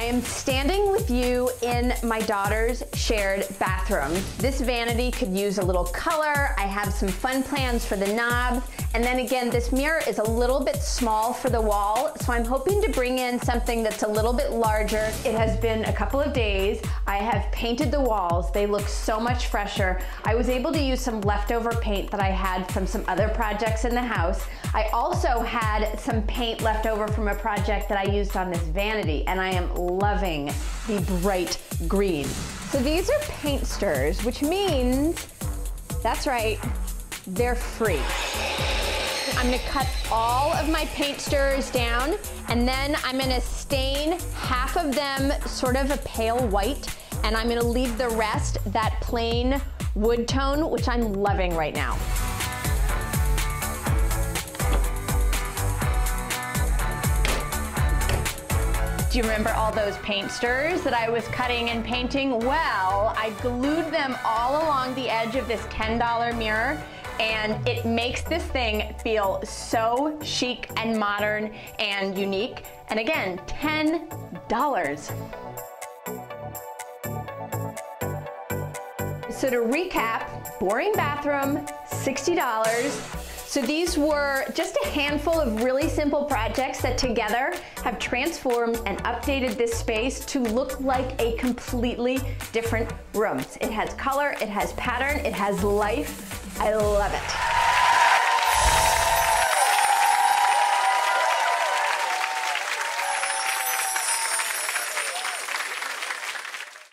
I am standing with you in my daughter's shared bathroom. This vanity could use a little color. I have some fun plans for the knob. And then again, this mirror is a little bit small for the wall, so I'm hoping to bring in something that's a little bit larger. It has been a couple of days. I have painted the walls. They look so much fresher. I was able to use some leftover paint that I had from some other projects in the house. I also had some paint left over from a project that I used on this vanity, and I am loving the bright green. So these are paint stirrers, which means, that's right, they're free. I'm gonna cut all of my paint stirrers down, and then I'm gonna stain half of them sort of a pale white, and I'm gonna leave the rest that plain wood tone, which I'm loving right now. Do you remember all those paint stirrers that I was cutting and painting? Well, I glued them all along the edge of this $10 mirror, and it makes this thing feel so chic and modern and unique. And again, $10. So to recap, boring bathroom, $60. So these were just a handful of really simple projects that together have transformed and updated this space to look like a completely different room. It has color, it has pattern, it has life. I love it.